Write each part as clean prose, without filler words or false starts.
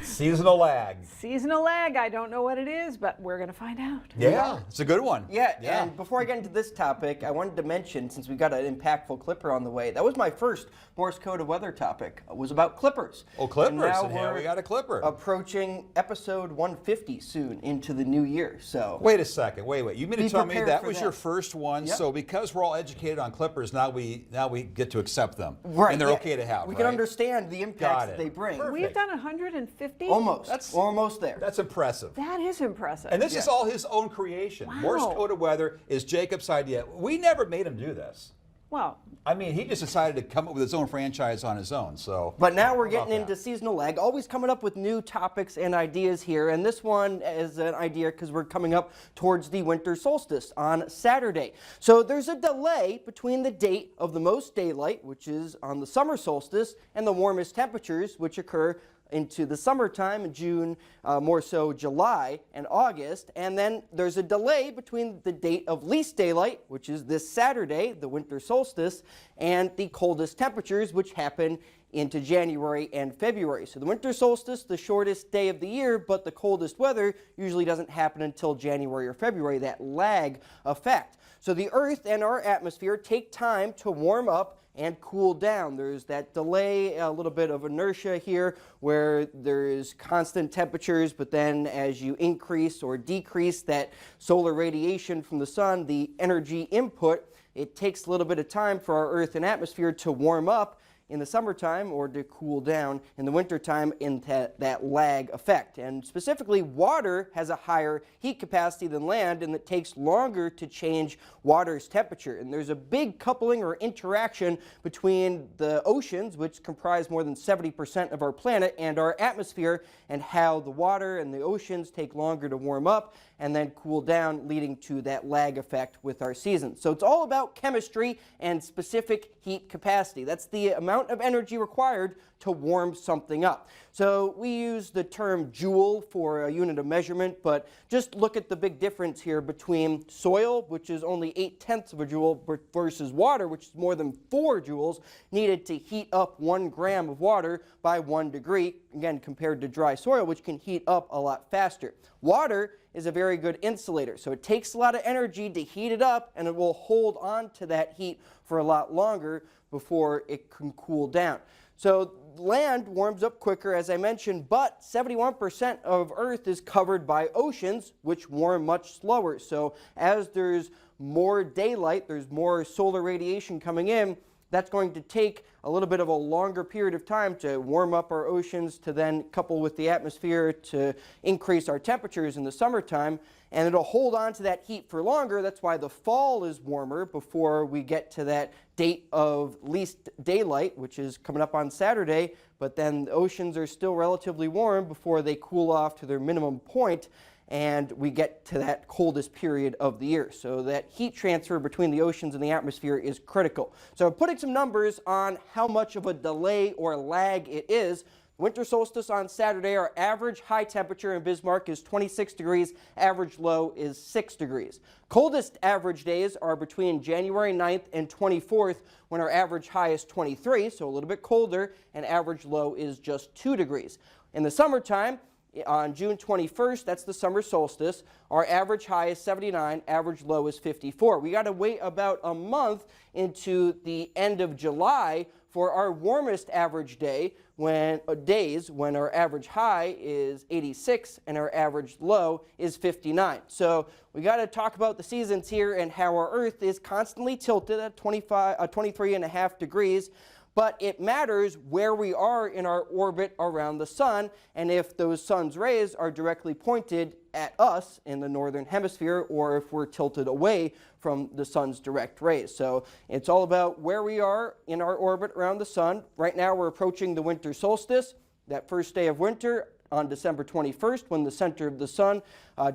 Seasonal lag. Seasonal lag, I don't know what it is, but we're going to find out. Yeah, it's a good one. Yeah, and before I get into this topic, I wanted to mention, since we've got an impactful clipper on the way, that was my first Morse Code of Weather topic. It was about clippers. Oh, clippers. And now Yeah, we got a clipper. Approaching episode 150 soon into the new year. So Wait a second. Wait. You mean to tell me prepared that for was that. your first one? Yep. So because we're all educated on clippers, now we get to accept them. Right, And they're yeah. okay to have, We right? can understand the impacts Got it. they bring. Perfect. We've done 150? Almost there. That's impressive. That is impressive. And this is all his own creation. Wow. Morse Code of Weather is Jacob's idea. We never made him do this. Well, I mean, he just decided to come up with his own franchise on his own. So, But now we're getting About into that. seasonal lag, always coming up with new topics and ideas here. And this one is an idea because we're coming up towards the winter solstice on Saturday. So there's a delay between the date of the most daylight, which is on the summer solstice, and the warmest temperatures, which occur into the summertime, June, more so July and August. And then there's a delay between the date of least daylight, which is this Saturday, the winter solstice, and the coldest temperatures, which happen into January and February. So the winter solstice, the shortest day of the year, but the coldest weather usually doesn't happen until January or February, that lag effect. So the Earth and our atmosphere take time to warm up and cool down. There's that delay, a little bit of inertia here where there's constant temperatures, but then as you increase or decrease that solar radiation from the sun, the energy input, it takes a little bit of time for our Earth and atmosphere to warm up in the summertime or to cool down in the wintertime in that lag effect. And specifically, water has a higher heat capacity than land, and it takes longer to change water's temperature. And there's a big coupling or interaction between the oceans, which comprise more than 70% of our planet, and our atmosphere, and how the water and the oceans take longer to warm up and then cool down, leading to that lag effect with our seasons. So it's all about chemistry and specific heat capacity. That's the amount of energy required to warm something up. So we use the term joule for a unit of measurement, but just look at the big difference here between soil, which is only 0.8 of a joule, versus water, which is more than 4 joules needed to heat up 1 gram of water by 1 degree, again, compared to dry soil, which can heat up a lot faster. Water is a very good insulator, so it takes a lot of energy to heat it up, and it will hold on to that heat for a lot longer before it can cool down. So land warms up quicker, as I mentioned, but 71% of Earth is covered by oceans, which warm much slower. So as there's more daylight, there's more solar radiation coming in, that's going to take a little bit of a longer period of time to warm up our oceans, to then couple with the atmosphere to increase our temperatures in the summertime, and it'll hold on to that heat for longer. That's why the fall is warmer before we get to that date of least daylight, which is coming up on Saturday, but then the oceans are still relatively warm before they cool off to their minimum point, and we get to that coldest period of the year. So that heat transfer between the oceans and the atmosphere is critical. So putting some numbers on how much of a delay or lag it is, winter solstice on Saturday, our average high temperature in Bismarck is 26 degrees, average low is 6 degrees. Coldest average days are between January 9th and 24th, when our average high is 23, so a little bit colder, and average low is just 2 degrees. In the summertime, on June 21st, that's the summer solstice, our average high is 79, average low is 54. We got to wait about a month into the end of July for our warmest average day, when our average high is 86 and our average low is 59. So we got to talk about the seasons here and how our Earth is constantly tilted at 23.5 degrees. But it matters where we are in our orbit around the sun, and if those sun's rays are directly pointed at us in the northern hemisphere, or if we're tilted away from the sun's direct rays. So it's all about where we are in our orbit around the sun. Right now we're approaching the winter solstice, that first day of winter on December 21st, when the center of the sun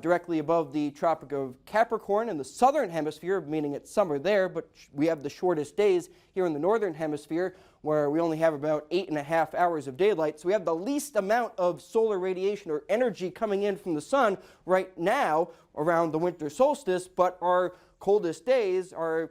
directly above the Tropic of Capricorn in the southern hemisphere, meaning it's summer there, but we have the shortest days here in the northern hemisphere, where we only have about 8.5 hours of daylight. So we have the least amount of solar radiation or energy coming in from the sun right now around the winter solstice, but our coldest days are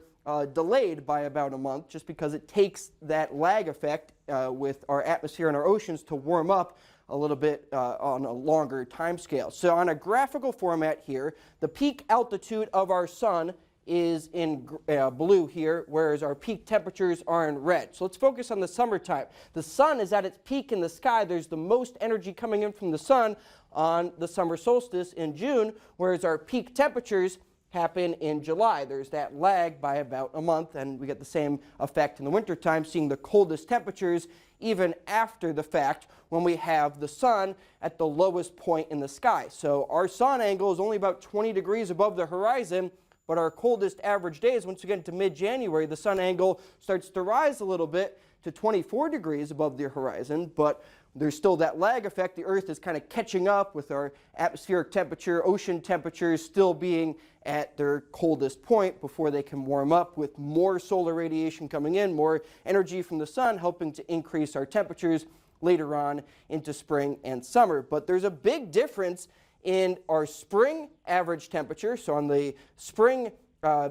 delayed by about a month just because it takes that lag effect with our atmosphere and our oceans to warm up a little bit on a longer time scale. So on a graphical format here, the peak altitude of our sun is in blue here, whereas our peak temperatures are in red. So let's focus on the summertime. The sun is at its peak in the sky. There's the most energy coming in from the sun on the summer solstice in June, whereas our peak temperatures happen in July. There's that lag by about a month, and we get the same effect in the wintertime, seeing the coldest temperatures even after the fact when we have the sun at the lowest point in the sky. So our sun angle is only about 20 degrees above the horizon, but our coldest average days, once we get into mid-January, the sun angle starts to rise a little bit to 24 degrees above the horizon, but there's still that lag effect. The Earth is kind of catching up with our atmospheric temperature, ocean temperatures still being at their coldest point before they can warm up, with more solar radiation coming in, more energy from the sun helping to increase our temperatures later on into spring and summer. But there's a big difference in our spring average temperature. So on the spring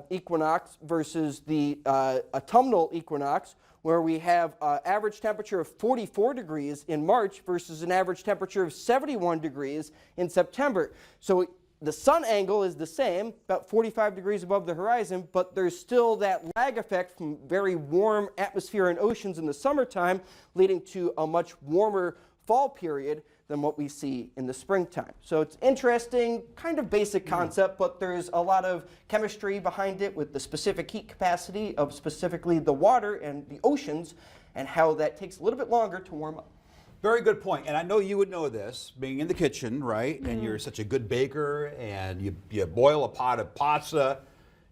equinox versus the autumnal equinox, where we have an average temperature of 44 degrees in March versus an average temperature of 71 degrees in September. So the sun angle is the same, about 45 degrees above the horizon, but there's still that lag effect from very warm atmosphere and oceans in the summertime, leading to a much warmer fall period than what we see in the springtime. So it's interesting, kind of basic concept, but there's a lot of chemistry behind it with the specific heat capacity of specifically the water and the oceans, and how that takes a little bit longer to warm up. Very good point. And I know you would know this, being in the kitchen, right? And you're such a good baker, and you boil a pot of pasta.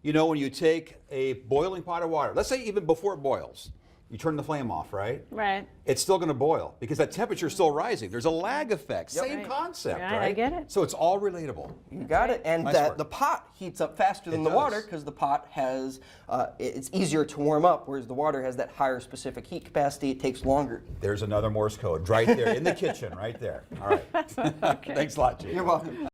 You know, when you take a boiling pot of water, let's say even before it boils, you turn the flame off, right? Right. It's still going to boil because that temperature is still rising. There's a lag effect. Same Right. concept, Right, right? I get it. So it's all relatable. You got it. And Nice work. the pot heats up faster than It the does. water because the pot has, it's easier to warm up, whereas the water has that higher specific heat capacity. It takes longer. There's another Morse code right there in the kitchen, right there. All right. Thanks a lot, Jake. You're welcome.